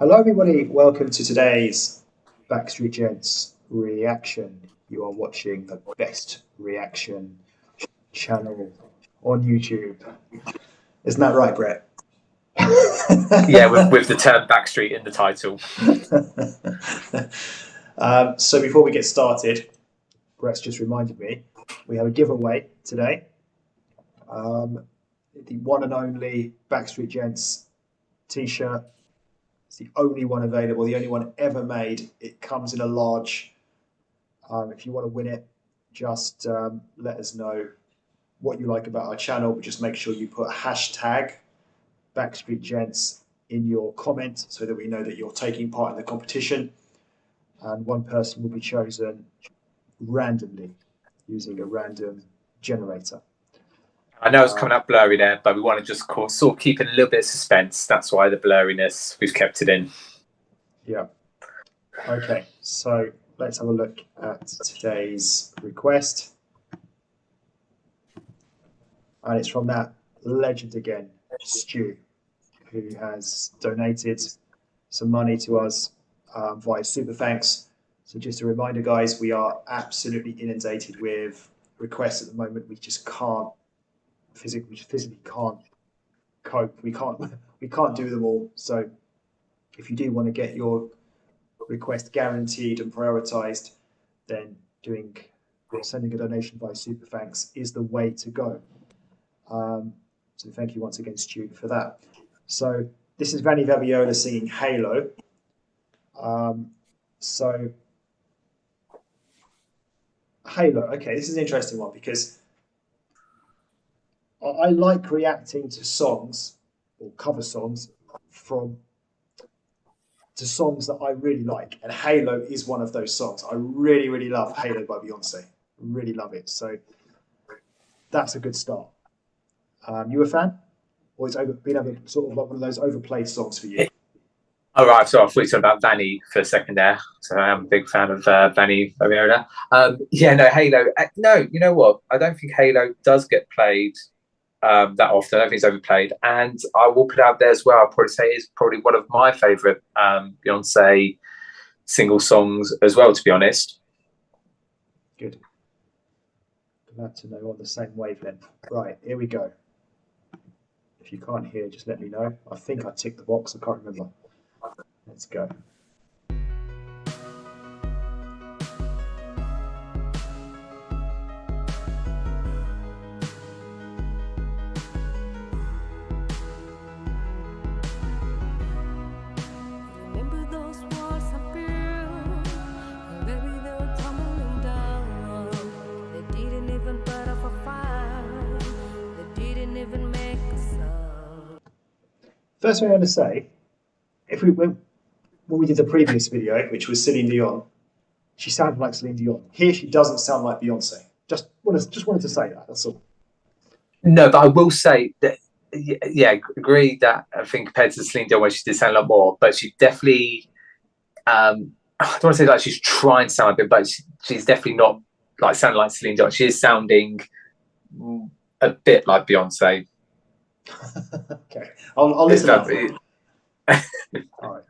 Hello, everybody. Welcome to today's Backstreet Gents reaction. You are watching the best reaction channel on YouTube. Isn't that right, Brett? Yeah, with the term Backstreet in the title. So before we get started, Brett's just reminded me we have a giveaway today. The one and only Backstreet Gents t-shirt. It's the only one available, the only one ever made. It comes in a large. If you want to win it, just let us know what you like about our channel, but just make sure you put hashtag Backstreet Gents in your comment so that we know that you're taking part in the competition. And one person will be chosen randomly using a random generator. I know it's coming up blurry there, but we want to just sort of keep it a little bit of suspense. That's why the blurriness, we've kept it in. Yeah. Okay, so let's have a look at today's request. And it's from that legend again, Stu, who has donated some money to us via Super Thanks. So just a reminder, guys, we are absolutely inundated with requests at the moment. We just can't physically can't cope. We can't do them all. So if you do want to get your request guaranteed and prioritized, then sending a donation via Super Thanks is the way to go. So thank you once again, Stu, for that. So this is Vanny Vabiola singing Halo. So Halo, okay, this is an interesting one because I like reacting to songs or cover songs to songs that I really like, and Halo is one of those songs. I really, really love Halo by Beyonce. Really love it. So that's a good start. You a fan? Or it's been sort of like one of those overplayed songs for you? All right, so I thought you talking about Vanny for a second there. So I am a big fan of Vanny Vabiola. Halo. No, you know what? I don't think Halo does get played that often. I don't think it's overplayed. And I will put it out there as well. I'll probably say it's probably one of my favourite Beyonce single songs as well, to be honest. Good. Glad to know we're on the same wavelength. Right, here we go. If you can't hear, just let me know. I think I ticked the box. I can't remember. Let's go. First thing I want to say, when we did the previous video, which was Celine Dion, she sounded like Celine Dion. Here she doesn't sound like Beyonce. Just wanted to say that. That's all. No, but I will say that, yeah, agree that I think compared to Celine Dion, where she did sound a lot more, but she definitely, I don't want to say like she's trying to sound a bit, but she's definitely not like sounding like Celine Dion. She is sounding a bit like Beyonce. Okay, I'll listen up. All right.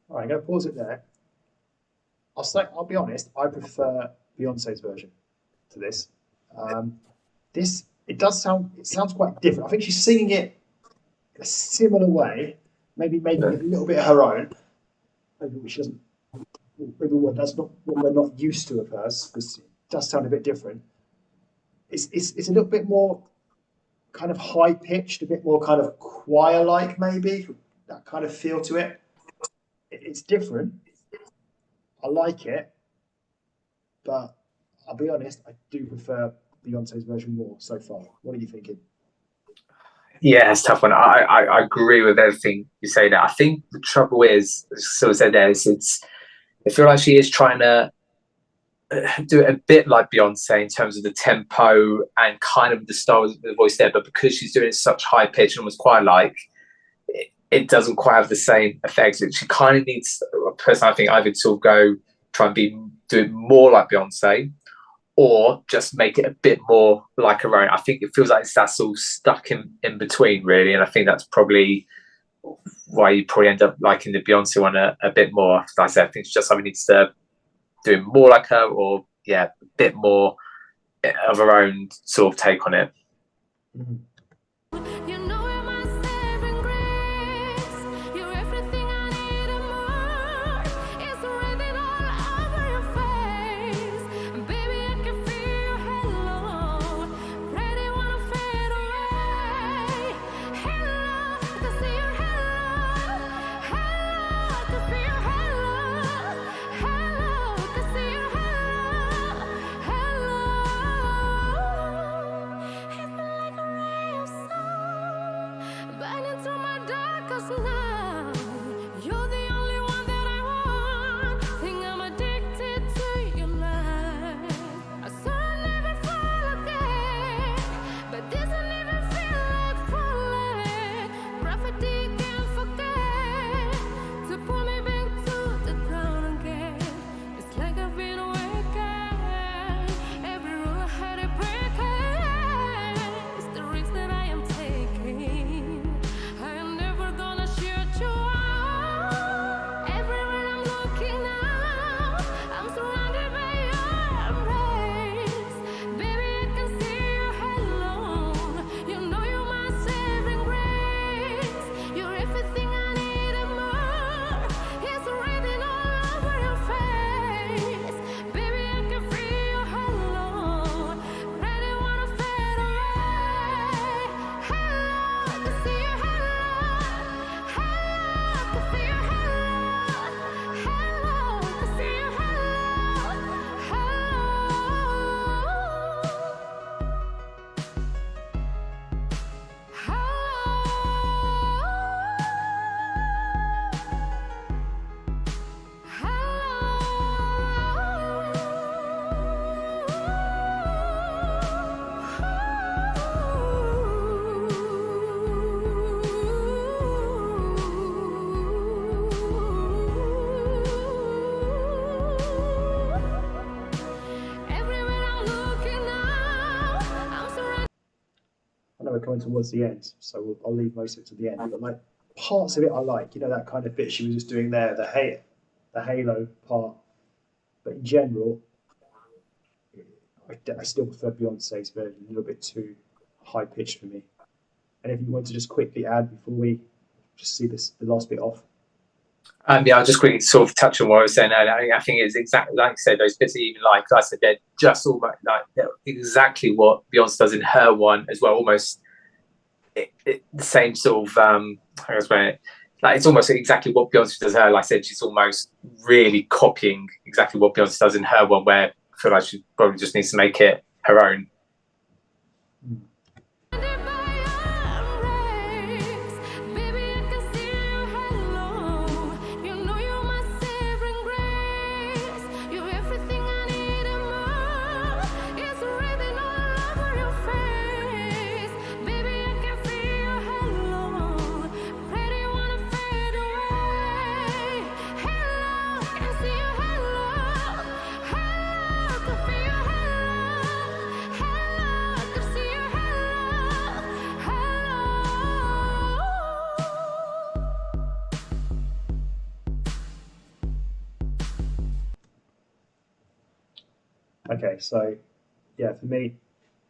All right, I'm going to pause it there. I'll be honest. I prefer Beyonce's version to this. It sounds quite different. I think she's singing it in a similar way, maybe a little bit of her own. Maybe she doesn't. Maybe that's not what we're not used to of hers, because it does sound a bit different. It's a little bit more kind of high pitched, a bit more kind of choir like, maybe that kind of feel to it. It's different. I like it, but I'll be honest, I do prefer Beyonce's version more so far? What are you thinking? Yeah, it's a tough one. I agree with everything you say there. I think the trouble is, so I said there, is I feel like she is trying to do it a bit like Beyonce in terms of the tempo and kind of the style of the voice there, but because she's doing it such high pitch and almost quite like it doesn't quite have the same effects. She kind of needs a person, I think, either to go try and do it more like Beyonce, or just make it a bit more like her own. I think it feels like that's all stuck in between, really, and I think that's probably why you probably end up liking the Beyonce one a bit more. Like I said, I think it's just something needs to do more like her, or a bit more of her own sort of take on it. Mm-hmm. We're coming towards the end, so I'll leave most of it to the end. But like parts of it, I like. That kind of bit she was just doing there, the Halo part. But in general, I still prefer Beyonce's version. A little bit too high pitched for me. And if you want to just quickly add before we just see the last bit off. I'll just quickly sort of touch on what I was saying earlier. I think it's exactly like I said, those bits that you even like I said, they're just almost like exactly what Beyonce does in her one as well. Almost the same sort of I guess like it's almost exactly what Beyonce does her. Like I said, she's almost really copying exactly what Beyonce does in her one, where I feel like she probably just needs to make it her own. Okay, so yeah, for me,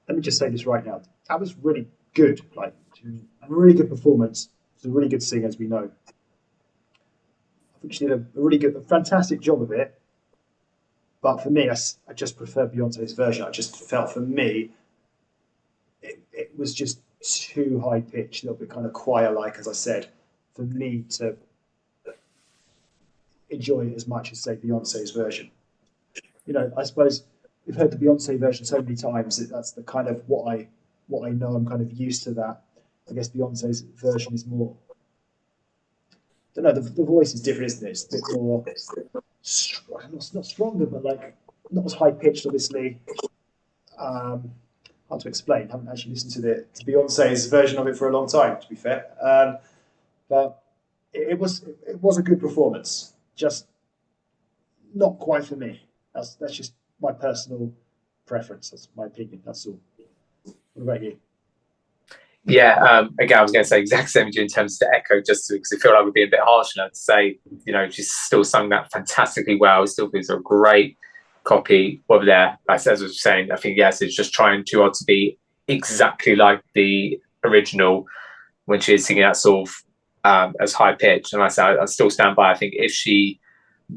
let me just say this right now. That was really good. Like, a really good performance. It's a really good singer, as we know. I think she did a really good, a fantastic job of it. But for me, I just prefer Beyonce's version. I just felt for me, it was just too high pitched, a little bit kind of choir like, as I said, for me to enjoy it as much as, say, Beyonce's version. I suppose we've heard the Beyonce version so many times. That's the kind of what I know. I'm kind of used to that. I guess Beyonce's version is more. I don't know. The voice is different, isn't it? It's a bit more, not stronger, but like not as high pitched, obviously. Hard to explain. I haven't actually listened to Beyonce's version of it for a long time, to be fair. But it was a good performance. Just not quite for me. That's just my personal preference. That's my opinion. That's all. What about you? Yeah, again, I was going to say exact same as you in terms of the echo, just because I feel like we're being a bit harsh enough to say, she's still sung that fantastically well. It still feels a great copy of there. As I was saying, I think, yes, it's just trying too hard to be exactly like the original when she is singing that sort of as high pitched. And I still stand by. I think if she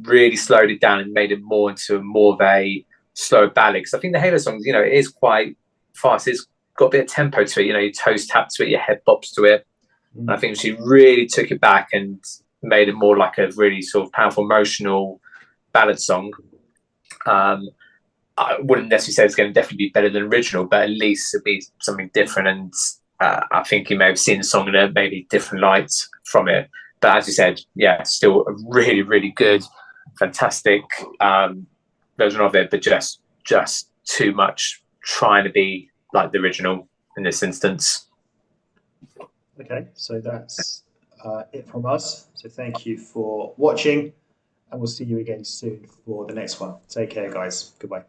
really slowed it down and made it more of a slow ballad, because I think the Halo songs, it is quite fast. It's got a bit of tempo to it. Your toes tap to it, your head bops to it. And I think she really took it back and made it more like a really sort of powerful, emotional ballad song. I wouldn't necessarily say it's going to definitely be better than original, but at least it'd be something different. And I think you may have seen the song in a maybe different light from it. But as you said, yeah, still a really, really good, fantastic version of it, but just too much trying to be like the original in this instance. Okay, so that's it from us. So thank you for watching, and we'll see you again soon for the next one. Take care, guys. Goodbye.